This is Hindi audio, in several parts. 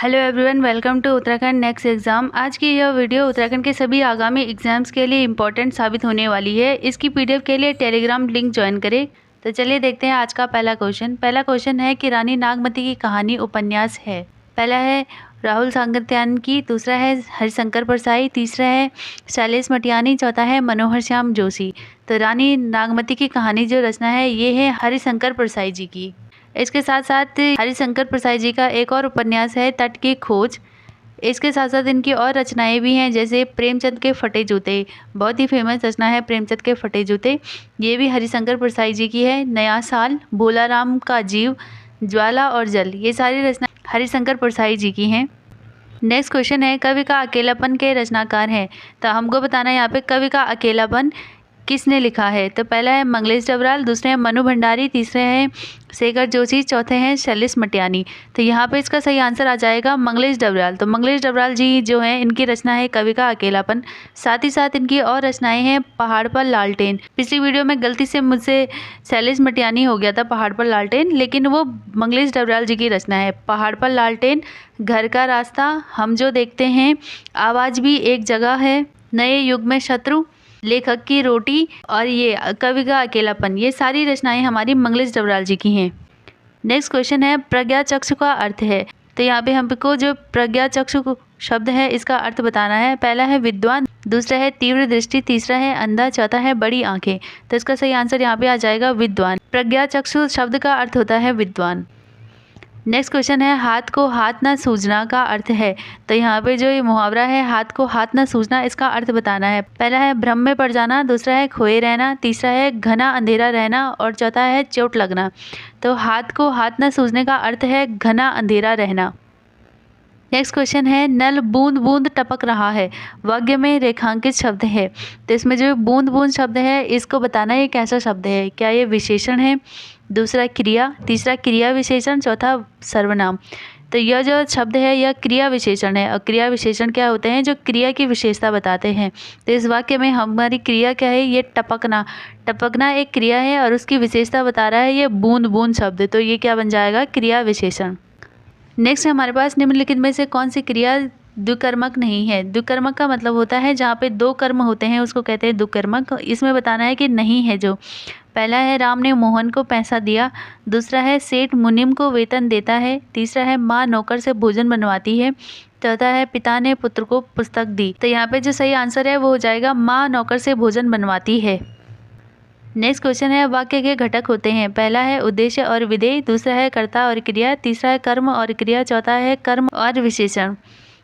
Hello everyone, welcome to Uttarakhand next exam. आज की यह वीडियो उत्तराखंड के सभी आगामी एग्जाम्स के लिए इम्पोर्टेंट साबित होने वाली है। इसकी पीडीएफ के लिए टेलीग्राम लिंक ज्वाइन करें। तो चलिए देखते हैं आज का पहला क्वेश्चन। पहला क्वेश्चन है कि रानी नागमती की कहानी उपन्यास है। पहला है राहुल सांगत्यान की, दूसरा है हरिशंकर परसाई, तीसरा है शैलेश मटियानी, चौथा है मनोहर श्याम जोशी। तो रानी नागमती की कहानी जो रचना है ये है हरिशंकर परसाई जी की। इसके साथ साथ हरिशंकर परसाई जी का एक और उपन्यास है तट की खोज। इसके साथ साथ इनकी और रचनाएं भी हैं, जैसे प्रेमचंद के फटे जूते, बहुत ही फेमस रचना है प्रेमचंद के फटे जूते, ये भी हरिशंकर परसाई जी की है। नया साल, भोलाराम का जीव, ज्वाला और जल, ये सारी रचना हरिशंकर परसाई जी की हैं। नेक्स्ट क्वेश्चन है कवि का अकेलापन के रचनाकार हैं। तो हमको बताना है यहाँ पे कवि का अकेलापन किसने लिखा है। तो पहला है मंगलेश डबराल, दूसरे हैं मनु भंडारी, तीसरे हैं शेखर जोशी, चौथे हैं शैलेश मटियानी। तो यहाँ पे इसका सही आंसर आ जाएगा मंगलेश डबराल। तो मंगलेश डबराल जी जो हैं इनकी रचना है कवि का अकेलापन। साथ ही साथ इनकी और रचनाएं हैं पहाड़ पर लालटेन। पिछली वीडियो में गलती से मुझसे शैलेश मटियानी हो गया था पहाड़ पर लालटेन, लेकिन वो मंगलेश डबराल जी की रचना है। पहाड़ पर लालटेन, घर का रास्ता, हम जो देखते हैं, आवाज़ भी एक जगह है, नए युग में शत्रु, लेखक की रोटी और ये कवि का अकेलापन, ये सारी रचनाएं हमारी मंगलेश डबराल जी की हैं। नेक्स्ट क्वेश्चन है प्रज्ञा चक्षु का अर्थ है। तो यहाँ पे हमको जो प्रज्ञा चक्षु शब्द है इसका अर्थ बताना है। पहला है विद्वान, दूसरा है तीव्र दृष्टि, तीसरा है अंधा, चौथा है बड़ी आंखें। तो इसका सही आंसर यहाँ पे आ जाएगा विद्वान। प्रज्ञा चक्षु शब्द का अर्थ होता है विद्वान। नेक्स्ट क्वेश्चन है हाथ को हाथ ना सूझना का अर्थ है। तो यहाँ पे जो ये मुहावरा है हाथ को हाथ ना सूझना, इसका अर्थ बताना है। पहला है भ्रम में पड़ जाना, दूसरा है खोए रहना, तीसरा है घना अंधेरा रहना और चौथा है चोट लगना। तो हाथ को हाथ ना सूझने का अर्थ है घना अंधेरा रहना। नेक्स्ट क्वेश्चन है नल बूंद बूंद टपक रहा है, वाक्य में रेखांकित शब्द है। तो इसमें जो बूंद बूंद शब्द है इसको बताना है कैसा शब्द है। क्या ये विशेषण है, दूसरा क्रिया, तीसरा क्रिया विशेषण, चौथा सर्वनाम। तो यह जो शब्द है यह क्रिया विशेषण है। और क्रिया विशेषण क्या होते हैं, जो क्रिया की विशेषता बताते हैं। तो इस वाक्य में हमारी क्रिया क्या है, ये टपकना। टपकना एक क्रिया है और उसकी विशेषता बता रहा है ये बूंद बूंद शब्द। तो ये क्या बन जाएगा, क्रिया विशेषण। नेक्स्ट हमारे पास निम्नलिखित में से कौन सी क्रिया द्विकर्मक नहीं है। द्विकर्मक का मतलब होता है जहाँ पे दो कर्म होते हैं उसको कहते हैं द्विकर्मक। इसमें बताना है कि नहीं है जो। पहला है राम ने मोहन को पैसा दिया, दूसरा है सेठ मुनिम को वेतन देता है, तीसरा है माँ नौकर से भोजन बनवाती है, चौथा है पिता ने पुत्र को पुस्तक दी। तो यहाँ पे जो सही आंसर है वो हो जाएगा माँ नौकर से भोजन बनवाती है। नेक्स्ट क्वेश्चन है वाक्य के घटक होते हैं। पहला है उद्देश्य और विधेय, दूसरा है कर्ता और क्रिया, तीसरा है कर्म और क्रिया, चौथा है कर्म और विशेषण।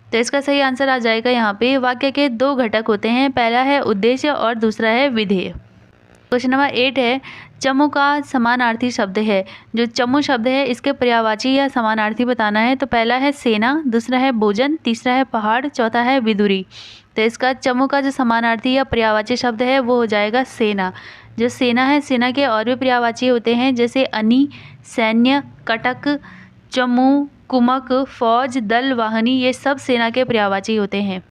तो इसका सही आंसर आ जाएगा यहाँ पे वाक्य के दो घटक होते हैं, पहला है उद्देश्य और दूसरा है विधेय। क्वेश्चन नंबर 8 है चमू का समानार्थी शब्द है। जो चमू शब्द है इसके पर्यायवाची या समानार्थी बताना है। तो पहला है सेना, दूसरा है भोजन, तीसरा है पहाड़, चौथा है विदुरी। तो इसका चमू का जो समानार्थी या पर्यायवाची शब्द है वो हो जाएगा सेना। जो सेना है, सेना के और भी पर्यायवाची होते हैं जैसे अनी, सैन्य, कटक, चमू, कुमक, फौज, दल, वाहिनी, ये सब सेना के पर्यायवाची होते हैं।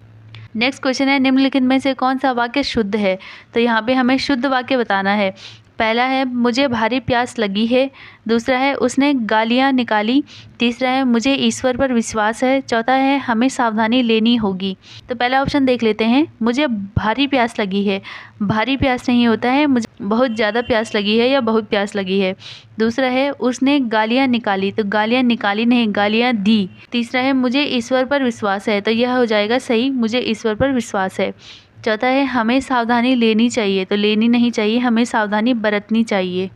नेक्स्ट क्वेश्चन है निम्नलिखित में से कौन सा वाक्य शुद्ध है। तो यहाँ पे हमें शुद्ध वाक्य बताना है। पहला है मुझे भारी प्यास लगी है, दूसरा है उसने गालियाँ निकाली, तीसरा है मुझे ईश्वर पर विश्वास है, चौथा है हमें सावधानी लेनी होगी। तो पहला ऑप्शन देख लेते हैं, मुझे भारी प्यास लगी है। भारी प्यास नहीं होता है, मुझे बहुत ज़्यादा प्यास लगी है या बहुत प्यास लगी है। दूसरा है उसने गालियाँ निकाली, तो गालियाँ निकाली नहीं, गालियाँ दी। तीसरा है मुझे ईश्वर पर विश्वास है, तो यह हो जाएगा सही, मुझे ईश्वर पर विश्वास है। चौथा है हमें सावधानी लेनी चाहिए, तो लेनी नहीं चाहिए, हमें सावधानी बरतनी चाहिए।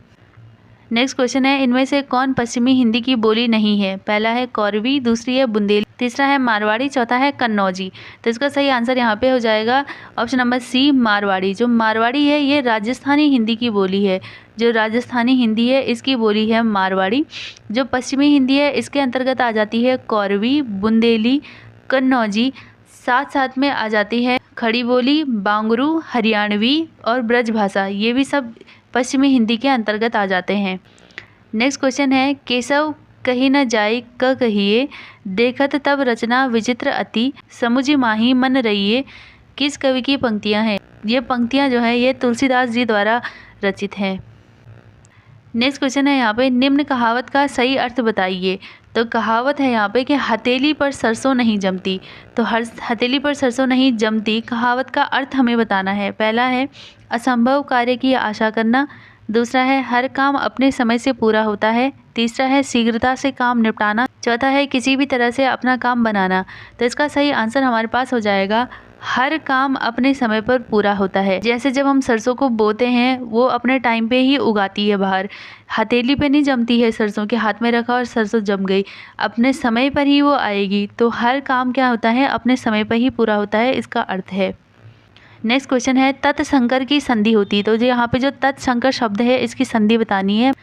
नेक्स्ट क्वेश्चन है इनमें से कौन पश्चिमी हिंदी की बोली नहीं है। पहला है कौरवी, दूसरी है बुंदेली, तीसरा है मारवाड़ी, चौथा है कन्नौजी। तो इसका सही आंसर यहाँ पे हो जाएगा ऑप्शन नंबर सी, मारवाड़ी। जो मारवाड़ी है ये राजस्थानी हिंदी की बोली है। जो राजस्थानी हिंदी है इसकी बोली है मारवाड़ी। जो पश्चिमी हिंदी है इसके अंतर्गत आ जाती है कौरवी, बुंदेली, कन्नौजी, साथ साथ में आ जाती है खड़ी बोली, बांगरू, हरियाणवी और ब्रज भाषा। ये भी सब पश्चिमी हिंदी के अंतर्गत आ जाते हैं। नेक्स्ट क्वेश्चन है केशव कही न जाय क कहिए, देखत तब रचना विचित्र अति, समुझी माही मन रहिए, किस कवि की पंक्तियां हैं। ये पंक्तियां जो है ये तुलसीदास जी द्वारा रचित हैं। नेक्स्ट क्वेश्चन है यहाँ पे निम्न कहावत का सही अर्थ बताइए। तो कहावत है यहाँ पे कि हथेली पर सरसों नहीं जमती। तो हर हथेली पर सरसों नहीं जमती कहावत का अर्थ हमें बताना है। पहला है असंभव कार्य की आशा करना, दूसरा है हर काम अपने समय से पूरा होता है, तीसरा है शीघ्रता से काम निपटाना, चौथा है किसी भी तरह से अपना काम बनाना। तो इसका सही आंसर हमारे पास हो जाएगा हर काम अपने समय पर पूरा होता है। जैसे जब हम सरसों को बोते हैं वो अपने टाइम पे ही उगाती है बाहर, हथेली पे नहीं जमती है सरसों, के हाथ में रखा और सरसों जम गई, अपने समय पर ही वो आएगी। तो हर काम क्या होता है अपने समय पर ही पूरा होता है, इसका अर्थ है। नेक्स्ट क्वेश्चन है तत्संकर की संधि होती। तो जो यहाँ पे जो तत्संकर शब्द है इसकी संधि बतानी है।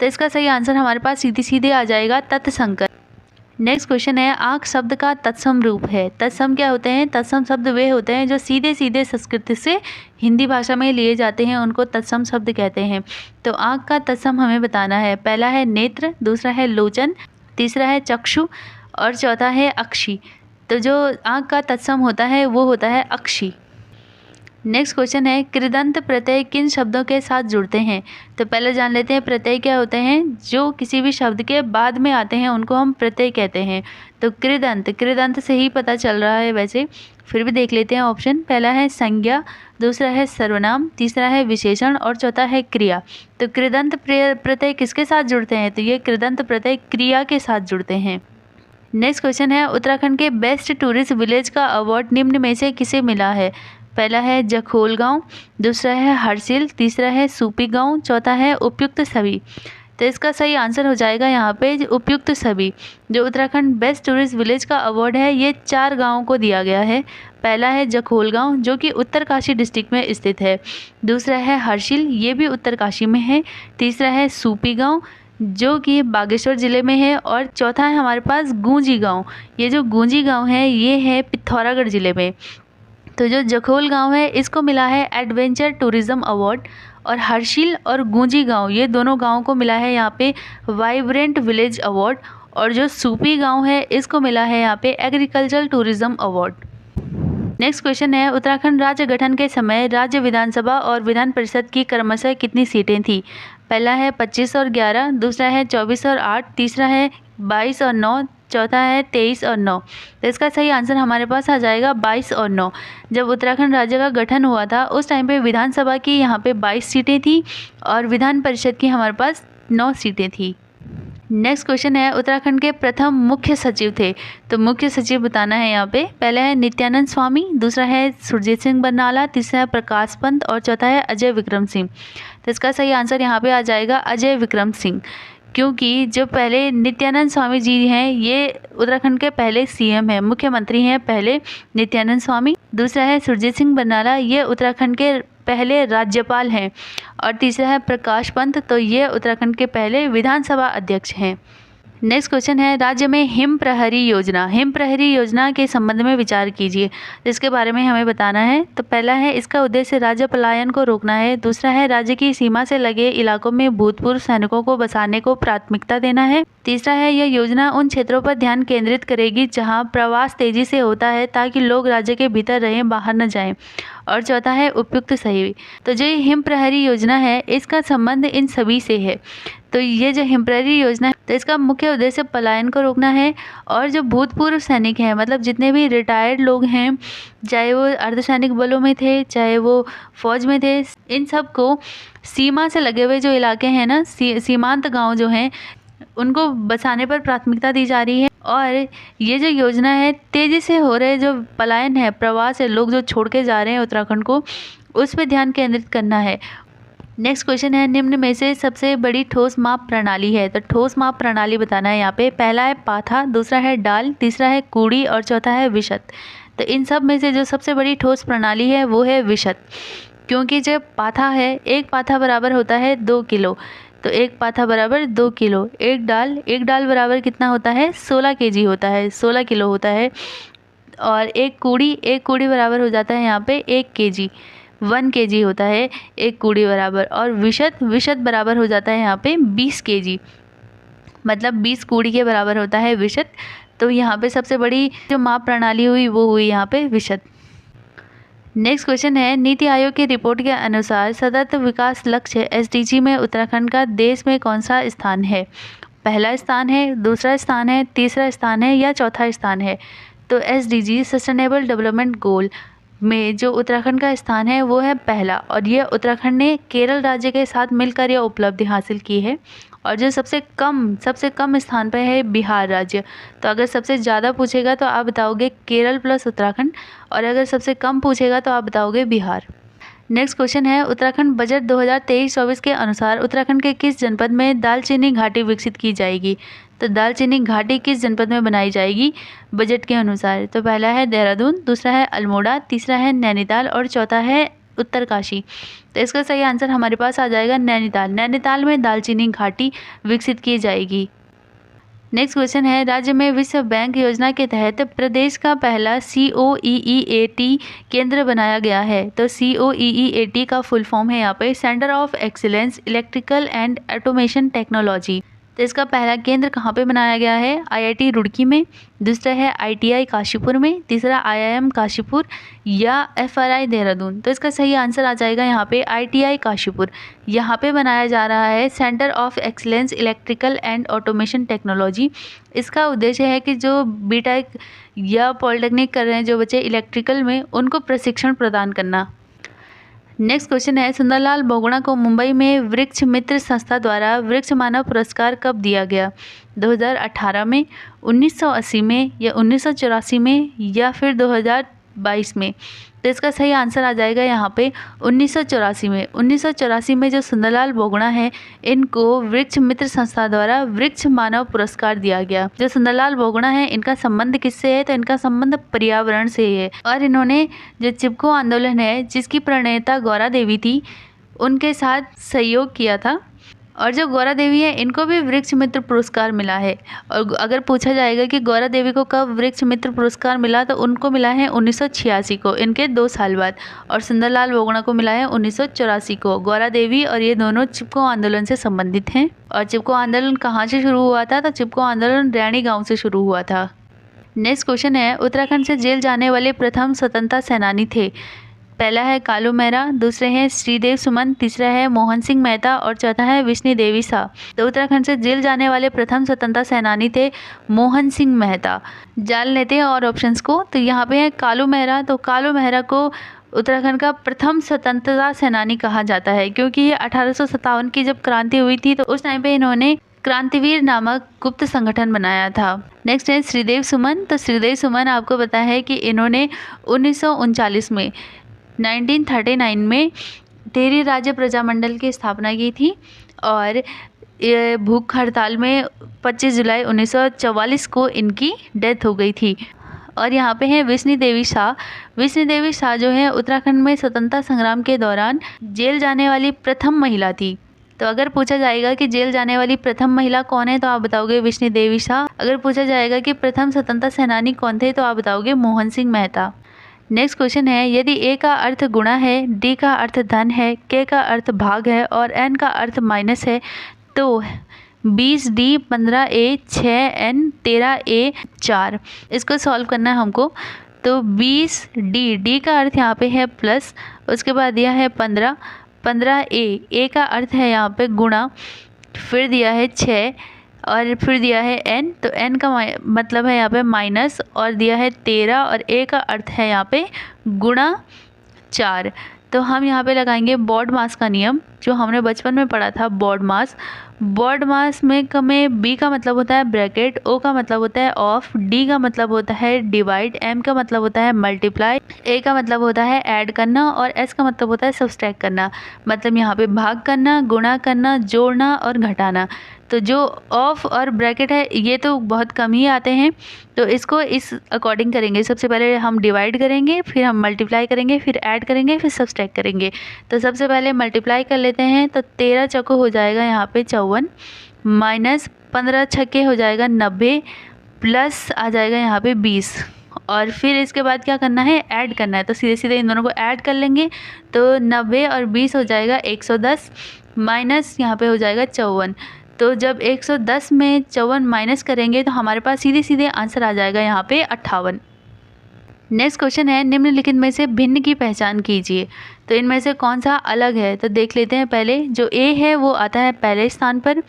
तो इसका सही आंसर हमारे पास सीधे सीधे आ जाएगा तत्संकर। नेक्स्ट क्वेश्चन है आंख शब्द का तत्सम रूप है। तत्सम क्या होते हैं? तत्सम शब्द वे होते हैं जो सीधे सीधे संस्कृत से हिंदी भाषा में लिए जाते हैं, उनको तत्सम शब्द कहते हैं। तो आंख का तत्सम हमें बताना है। पहला है नेत्र, दूसरा है लोचन, तीसरा है चक्षु और चौथा है अक्षी। तो जो आंख का तत्सम होता है वो होता है अक्षी। नेक्स्ट क्वेश्चन है कृदंत प्रत्यय किन शब्दों के साथ जुड़ते हैं। तो पहले जान लेते हैं प्रत्यय क्या होते हैं। जो किसी भी शब्द के बाद में आते हैं उनको हम प्रत्यय कहते हैं। तो कृदंत, कृदंत से ही पता चल रहा है वैसे, फिर भी देख लेते हैं ऑप्शन। पहला है संज्ञा, दूसरा है सर्वनाम, तीसरा है विशेषण और चौथा है क्रिया। तो कृदंत प्रत्यय किसके साथ जुड़ते हैं? तो ये कृदंत प्रत्यय क्रिया के साथ जुड़ते हैं। नेक्स्ट क्वेश्चन है उत्तराखंड के बेस्ट टूरिस्ट विलेज का अवार्ड निम्न में से किसे मिला है। पहला है जखोल गांव, दूसरा है हरसिल, तीसरा है सूपी गांव, चौथा है उपयुक्त सभी। तो इसका सही आंसर हो जाएगा यहाँ पे उपयुक्त सभी। जो उत्तराखंड बेस्ट टूरिस्ट विलेज का अवार्ड है ये 4 गांवों को दिया गया है। पहला है जखोल गांव जो कि उत्तरकाशी डिस्ट्रिक्ट में स्थित है, दूसरा है हरसिल, ये भी उत्तरकाशी में है, तीसरा है सूपी गांव जो कि बागेश्वर ज़िले में है और चौथा है हमारे पास गूंजी गांव। ये जो गूंजी गांव है ये है पिथौरागढ़ ज़िले में। तो जो जखोल गांव है इसको मिला है एडवेंचर टूरिज़्म अवार्ड और हरसिल और गूंजी गांव ये दोनों गांवों को मिला है यहाँ पे वाइब्रेंट विलेज अवार्ड और जो सूपी गांव है इसको मिला है यहाँ पे agricultural tourism award. Next question है उत्तराखंड राज्य गठन के समय राज्य विधानसभा और विधान परिषद की क्रमशः कितनी सीटें थी। पहला है 25 और 11, दूसरा है 24 और 8, तीसरा है 22 और 9, चौथा है 23 और 9। तो इसका सही आंसर हमारे पास आ जाएगा 22 और 9। जब उत्तराखंड राज्य का गठन हुआ था उस टाइम पे विधानसभा की यहाँ पे 22 सीटें थी और विधान परिषद की हमारे पास 9 सीटें थी। नेक्स्ट क्वेश्चन है उत्तराखंड के प्रथम मुख्य सचिव थे। तो मुख्य सचिव बताना है यहाँ पे। पहला है नित्यानंद स्वामी, दूसरा है सुरजीत सिंह बरनाला, तीसरा है प्रकाश पंत और चौथा है अजय विक्रम सिंह। तो इसका सही आंसर यहाँ पे आ जाएगा अजय विक्रम सिंह, क्योंकि जो पहले नित्यानंद स्वामी जी हैं ये उत्तराखंड के पहले सीएम हैं, मुख्यमंत्री हैं पहले नित्यानंद स्वामी। दूसरा है सुरजीत सिंह बरनाला, ये उत्तराखंड के पहले राज्यपाल हैं और तीसरा है प्रकाश पंत, तो ये उत्तराखंड के पहले विधानसभा अध्यक्ष हैं। नेक्स्ट क्वेश्चन है राज्य में हिम प्रहरी योजना, हिम प्रहरी योजना के संबंध में विचार कीजिए। इसके बारे में हमें बताना है। तो पहला है इसका उद्देश्य राज्य पलायन को रोकना है, दूसरा है राज्य की सीमा से लगे इलाकों में भूतपूर्व सैनिकों को बसाने को प्राथमिकता देना है, तीसरा है यह योजना उन क्षेत्रों पर ध्यान केंद्रित करेगी जहां प्रवास तेजी से होता है ताकि लोग राज्य के भीतर रहें, बाहर न जाएं, और चौथा है उपयुक्त सही। तो जो ये हिम प्रहरी योजना है इसका संबंध इन सभी से है। तो ये जो हिम प्रहरी योजना है तो इसका मुख्य उद्देश्य पलायन को रोकना है और जो भूतपूर्व सैनिक हैं मतलब जितने भी रिटायर्ड लोग हैं, चाहे वो अर्धसैनिक बलों में थे चाहे वो फौज में थे, इन सब को सीमा से लगे हुए जो इलाके हैं ना, सीमांत गांव जो हैं उनको बसाने पर प्राथमिकता दी जा रही है। और ये जो योजना है तेज़ी से हो रहे जो पलायन है, प्रवास है, लोग जो छोड़ के जा रहे हैं उत्तराखंड को, उस पर ध्यान केंद्रित करना है। नेक्स्ट क्वेश्चन है निम्न में से सबसे बड़ी ठोस माप प्रणाली है। तो ठोस माप प्रणाली बताना है यहाँ पे। पहला है पाथा, दूसरा है डाल, तीसरा है कूड़ी और चौथा है विशत। तो इन सब में से जो सबसे बड़ी ठोस प्रणाली है वो है विशत, क्योंकि जब पाथा है एक पाथा बराबर होता है 2 किलो, तो एक पाथा बराबर 2 किलो। एक डाल बराबर कितना होता है 16 केजी होता है, 16 किलो होता है। और एक कूड़ी बराबर हो जाता है यहाँ पे 1 केजी, 1 केजी होता है एक कूड़ी बराबर। और विशत बराबर हो जाता है यहाँ पे 20 केजी, मतलब 20 कूड़ी के बराबर होता है विशत। तो यहाँ पे सबसे बड़ी जो माप प्रणाली हुई वो हुई यहाँ पे विशत। नेक्स्ट क्वेश्चन है नीति आयोग की रिपोर्ट के अनुसार सतत विकास लक्ष्य SDG में उत्तराखंड का देश में कौन सा स्थान है। पहला स्थान है, दूसरा स्थान है, तीसरा स्थान है या चौथा स्थान है। तो SDG सस्टेनेबल डेवलपमेंट गोल में जो उत्तराखंड का स्थान है वो है पहला, और यह उत्तराखंड ने केरल राज्य के साथ मिलकर यह उपलब्धि हासिल की है। और जो सबसे कम स्थान पर है बिहार राज्य। तो अगर सबसे ज़्यादा पूछेगा तो आप बताओगे केरल प्लस उत्तराखंड, और अगर सबसे कम पूछेगा तो आप बताओगे बिहार। नेक्स्ट क्वेश्चन है, उत्तराखंड बजट 2023-24 के अनुसार उत्तराखंड के किस जनपद में दालचीनी घाटी विकसित की जाएगी। तो दालचीनी घाटी किस जनपद में बनाई जाएगी बजट के अनुसार। तो पहला है देहरादून, दूसरा है अल्मोड़ा, तीसरा है नैनीताल और चौथा है उत्तरकाशी। तो इसका सही आंसर हमारे पास आ जाएगा नैनीताल। नैनीताल में दालचीनी घाटी विकसित की जाएगी। नेक्स्ट क्वेश्चन है, राज्य में विश्व बैंक योजना के तहत प्रदेश का पहला COEEAT केंद्र बनाया गया है। तो COEEAT का फुल फॉर्म है यहाँ पे centre of excellence electrical and automation technology. तो इसका पहला केंद्र कहाँ पे बनाया गया है, IIT रुड़की में, दूसरा है ITI काशीपुर में, तीसरा IIM काशीपुर या FRI देहरादून। तो इसका सही आंसर आ जाएगा यहाँ पे ITI काशीपुर। यहाँ पे बनाया जा रहा है centre of excellence electrical and automation technology. इसका उद्देश्य है कि जो BTech या पॉलिटेक्निक कर रहे हैं जो बच्चे इलेक्ट्रिकल में, उनको प्रशिक्षण प्रदान करना। नेक्स्ट क्वेश्चन है, सुंदरलाल बोगड़ा को मुंबई में वृक्ष मित्र संस्था द्वारा वृक्ष मानव पुरस्कार कब दिया गया। 2018 में, 1980 में या 1984 में या फिर 2022 में। तो इसका सही आंसर आ जाएगा यहाँ पे 1984 में। 1984 में जो सुंदरलाल बोगड़ा है, इनको वृक्ष मित्र संस्था द्वारा वृक्ष मानव पुरस्कार दिया गया। जो सुंदरलाल बोगड़ा है, इनका संबंध किससे है, तो इनका संबंध पर्यावरण से है। और इन्होंने जो चिपको आंदोलन है जिसकी प्रणेता गौरा देवी थी, उनके साथ सहयोग किया था। और जो गौरा देवी है, इनको भी वृक्ष मित्र पुरस्कार मिला है। और अगर पूछा जाएगा कि गौरा देवी को कब वृक्ष मित्र पुरस्कार मिला, तो उनको मिला है 1986 को, इनके 2 साल बाद। और सुंदरलाल बोगड़ा को मिला है 1984 को। गौरा देवी और ये दोनों चिपको आंदोलन से संबंधित हैं। और चिपको आंदोलन कहाँ से शुरू हुआ था, तो चिपको आंदोलन रैणी गाँव से शुरू हुआ था। नेक्स्ट क्वेश्चन है, उत्तराखंड से जेल जाने वाले प्रथम स्वतंत्रता सेनानी थे। पहला है कालू मेहरा, दूसरे हैं श्रीदेव सुमन, तीसरा है मोहन सिंह मेहता और चौथा है विष्णु देवी शाह। तो उत्तराखंड से जेल जाने वाले प्रथम स्वतंत्रता सेनानी थे मोहन सिंह मेहता। जान लेते हैं और ऑप्शंस को। तो यहाँ पे है कालू मेहरा। तो कालू मेहरा को उत्तराखंड का प्रथम स्वतंत्रता सेनानी कहा जाता है, क्योंकि ये 1857 की जब क्रांति हुई थी तो उस टाइम पे इन्होंने क्रांतिवीर नामक गुप्त संगठन बनाया था। नेक्स्ट है श्रीदेव सुमन। तो श्रीदेव सुमन आपको पता है कि इन्होंने 1939 में 1939 में टेरी राज्य प्रजामंडल की स्थापना की थी। और भूख हड़ताल में 25 जुलाई 1944 को इनकी डेथ हो गई थी। और यहाँ पे है विष्णु देवी शाह। विष्णु देवी शाह जो है उत्तराखंड में स्वतंत्रता संग्राम के दौरान जेल जाने वाली प्रथम महिला थी। तो अगर पूछा जाएगा कि जेल जाने वाली प्रथम महिला कौन है, तो आप बताओगे विष्णु देवी शाह। अगर पूछा जाएगा कि प्रथम स्वतंत्रता सेनानी कौन थे, तो आप बताओगे मोहन सिंह मेहता। नेक्स्ट क्वेश्चन है, यदि A का अर्थ गुणा है, D का अर्थ धन है, K का अर्थ भाग है और N का अर्थ माइनस है, तो 20D 15A 6N 13A 4। इसको सॉल्व करना है हमको। तो 20D का अर्थ यहाँ पे है प्लस, उसके बाद दिया है 15A का अर्थ है यहाँ पे गुणा, फिर दिया है 6 और फिर दिया है n। तो n का मतलब है यहाँ पे माइनस, और दिया है 13 और a का अर्थ है यहाँ पे गुणा 4। तो हम यहाँ पे लगाएंगे बॉड मास का नियम, जो हमने बचपन में पढ़ा था। बॉड मास में B का मतलब होता है ब्रैकेट, O का मतलब होता है ऑफ, D का मतलब होता है डिवाइड, M का मतलब होता है मल्टीप्लाई, A का मतलब होता है ऐड करना और S का मतलब होता है सब्सट्रैक्ट करना। मतलब यहाँ पे भाग करना, गुणा करना, जोड़ना और घटाना। तो जो ऑफ और ब्रैकेट है ये तो बहुत कम ही आते हैं, तो इसको इस अकॉर्डिंग करेंगे। सबसे पहले हम डिवाइड करेंगे, फिर हम मल्टीप्लाई करेंगे, फिर ऐड करेंगे, फिर सब्सट्रैक्ट करेंगे। तो सबसे पहले मल्टीप्लाई कर लेते हैं। तो 13 चौको हो जाएगा यहाँ पे 54, माइनस 15 छक्के हो जाएगा 90, प्लस आ जाएगा यहाँ पे 20। और फिर इसके बाद क्या करना है, ऐड करना है। तो सीधे सीधे इन दोनों को ऐड कर लेंगे। तो 90 और 20 हो जाएगा 110, माइनस यहाँ पे हो जाएगा 54। तो जब 110 में 54 माइनस करेंगे तो हमारे पास सीधे सीधे आंसर आ जाएगा यहाँ पे 58। नेक्स्ट क्वेश्चन है, निम्नलिखित में से भिन्न की पहचान कीजिए। तो इनमें से कौन सा अलग है, तो देख लेते हैं। पहले जो A है वो आता है पहले स्थान पर,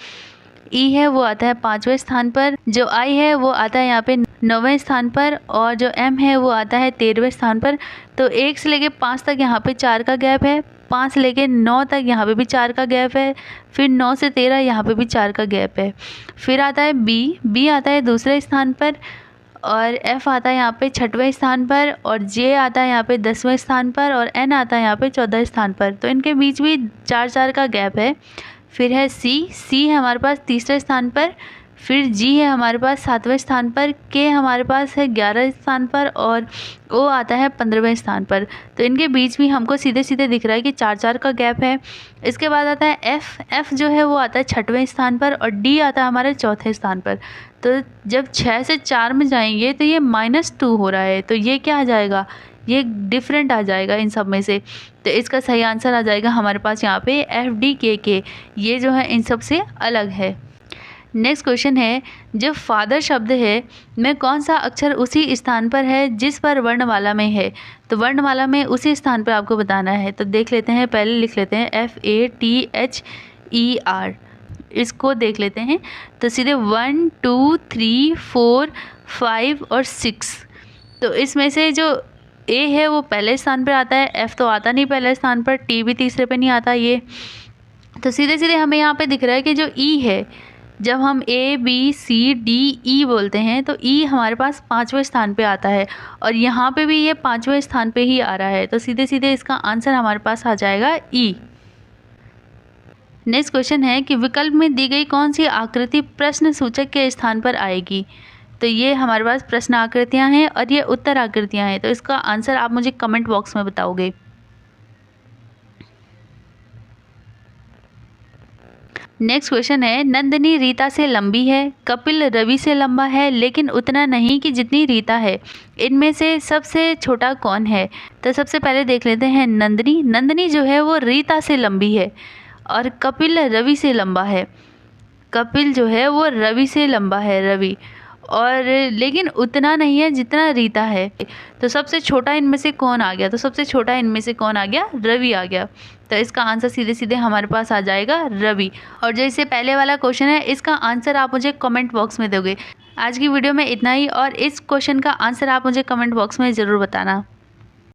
ई है वो आता है 5वें स्थान पर, जो आई है वो आता है यहाँ पे 9वें स्थान पर, और जो एम है वो आता है 13वें स्थान पर। तो 1 से लेके 5 तक यहाँ पे 4 का गैप है, 5 से लेके 9 तक यहाँ पे भी 4 का गैप है, फिर 9 से 13 यहाँ पे भी 4 का गैप है। फिर आता है बी आता है दूसरे स्थान पर, और एफ आता है यहाँ पे 6वें स्थान पर, और जे आता है यहाँ पे 10वें स्थान पर, और एन आता है यहाँ पे 14वें स्थान पर। तो इनके बीच भी 4-4 का गैप है। फिर है सी है हमारे पास 3रे स्थान पर, फिर जी है हमारे पास 7वें स्थान पर, के हमारे पास है 11वें स्थान पर, और ओ आता है 15वें स्थान पर। तो इनके बीच भी हमको सीधे सीधे दिख रहा है कि 4-4 का गैप है। इसके बाद आता है एफ़ जो है वो आता है 6वें स्थान पर, और डी आता है हमारे 4थे स्थान पर। तो जब 6 से 4 में जाएंगे तो ये -2 हो रहा है, तो ये क्या आ जाएगा, ये डिफरेंट आ जाएगा इन सब में से। तो इसका सही आंसर आ जाएगा हमारे पास यहाँ पे FDKK, ये जो है इन सब से अलग है। नेक्स्ट क्वेश्चन है, जो फादर शब्द है में कौन सा अक्षर उसी स्थान पर है जिस पर वर्णमाला में है। तो वर्णमाला में उसी स्थान पर आपको बताना है। तो देख लेते हैं, पहले लिख लेते हैं FATHER, इसको देख लेते हैं। तो सीधे 1 2 3 4 5 और 6, तो इसमें से जो ए है वो पहले स्थान पर आता है, एफ तो आता नहीं पहले स्थान पर, टी भी तीसरे पे नहीं आता ये। तो सीधे सीधे हमें यहाँ पे दिख रहा है कि जो ई है, जब हम ABCDE बोलते हैं तो ई हमारे पास 5वें स्थान पे आता है, और यहाँ पे भी ये 5वें स्थान पे ही आ रहा है। तो सीधे सीधे इसका आंसर हमारे पास आ जाएगा ई। नेक्स्ट क्वेश्चन है कि विकल्प में दी गई कौन सी आकृति प्रश्न सूचक के स्थान पर आएगी। तो ये हमारे पास प्रश्न आकृतियाँ हैं और ये उत्तर आकृतियाँ हैं। तो इसका आंसर आप मुझे कमेंट बॉक्स में बताओगे। नेक्स्ट क्वेश्चन है, नंदिनी रीता से लंबी है, कपिल रवि से लंबा है, लेकिन उतना नहीं कि जितनी रीता है। इनमें से सबसे छोटा कौन है। तो सबसे पहले देख लेते हैं नंदिनी जो है वो रीता से लंबी है, और कपिल रवि से लंबा है। कपिल जो है वो रवि से लंबा है, रवि, और लेकिन उतना नहीं है जितना रीता है। तो सबसे छोटा इनमें से कौन आ गया। तो सबसे छोटा इनमें से कौन आ गया, रवि आ गया। तो इसका आंसर सीधे सीधे हमारे पास आ जाएगा रवि। और जो इससे पहले वाला क्वेश्चन है, इसका आंसर आप मुझे कमेंट बॉक्स में दोगे। आज की वीडियो में इतना ही, और इस क्वेश्चन का आंसर आप मुझे कमेंट बॉक्स में ज़रूर बताना।